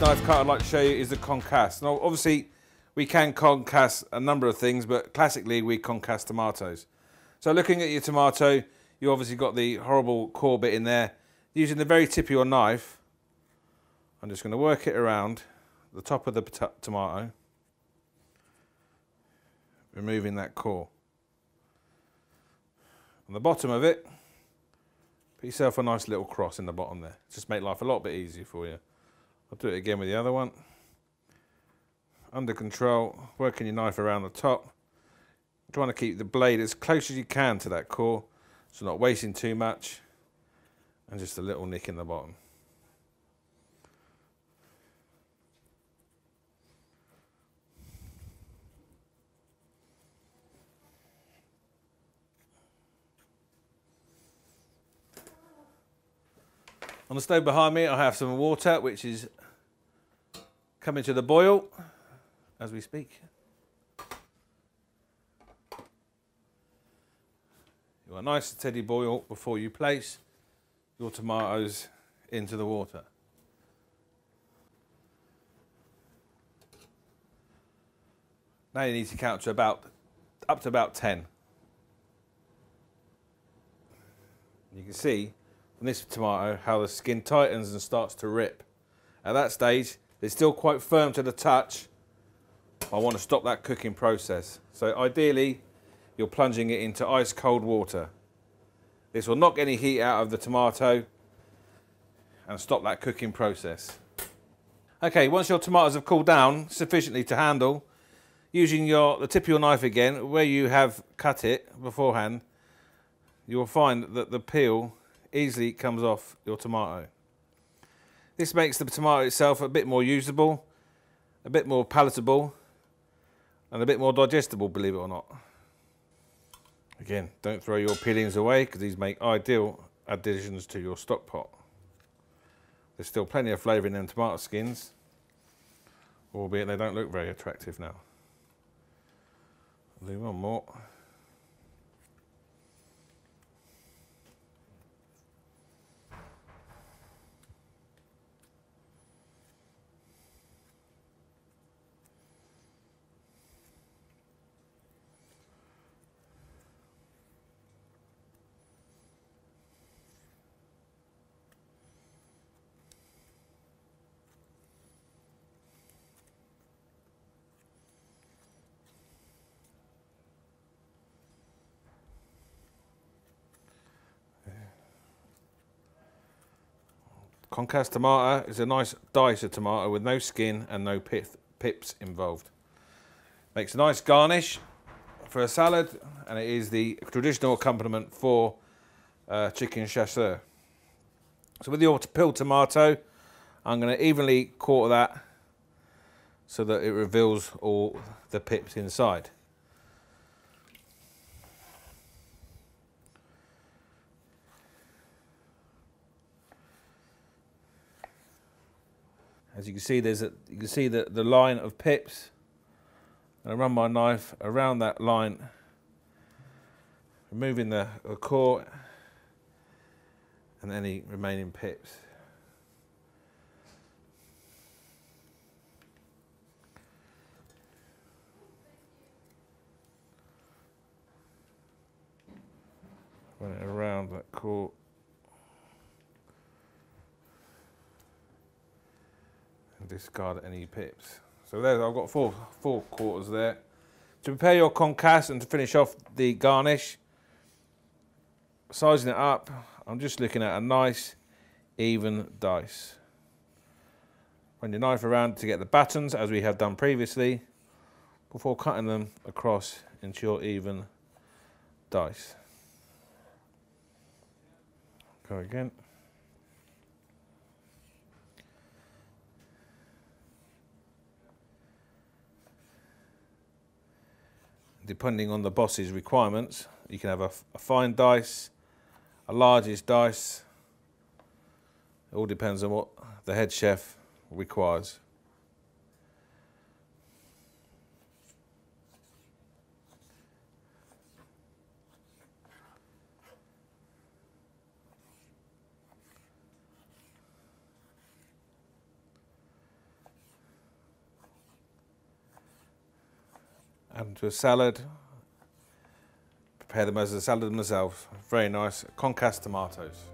next knife cut I'd like to show you is the Concasse. Now obviously we can concasse a number of things, but classically we concasse tomatoes. So looking at your tomato, you obviously got the horrible core bit in there. Using the very tip of your knife, I'm just going to work it around the top of the tomato, removing that core. On the bottom of it, put yourself a nice little cross in the bottom there. Just make life a lot bit easier for you. I'll do it again with the other one. Under control, working your knife around the top. Trying to keep the blade as close as you can to that core, so not wasting too much, and just a little nick in the bottom. On the stove behind me I have some water which is coming to the boil as we speak. You want a nice steady boil before you place your tomatoes into the water. Now you need to count to up to about 10. You can see on this tomato how the skin tightens and starts to rip. At that stage, it's still quite firm to the touch. I want to stop that cooking process. So ideally, you're plunging it into ice cold water. This will knock any heat out of the tomato and stop that cooking process. Okay, once your tomatoes have cooled down sufficiently to handle, using the tip of your knife again, where you have cut it beforehand, you will find that the peel easily comes off your tomato. This makes the tomato itself a bit more usable, a bit more palatable, and a bit more digestible, believe it or not. Again, don't throw your peelings away because these make ideal additions to your stock pot. There's still plenty of flavour in them tomato skins, albeit they don't look very attractive now. I'll do one more. Concasse tomato is a nice dice of tomato with no skin and no pips involved. Makes a nice garnish for a salad, and it is the traditional accompaniment for chicken chasseur. So with your peeled tomato, I'm going to evenly quarter that so that it reveals all the pips inside. As you can see, you can see the line of pips, and I run my knife around that line, removing the core and any remaining pips. Run it around that core. Discard any pips. So there, I've got four quarters there. To prepare your concasse and to finish off the garnish, sizing it up, I'm just looking at a nice even dice. Run your knife around to get the battens as we have done previously before cutting them across into your even dice. Go again. Depending on the boss's requirements, you can have a fine dice, a largest dice. It all depends on what the head chef requires. Add them to a salad. Prepare them as a salad themselves. Very nice. Concasse tomatoes.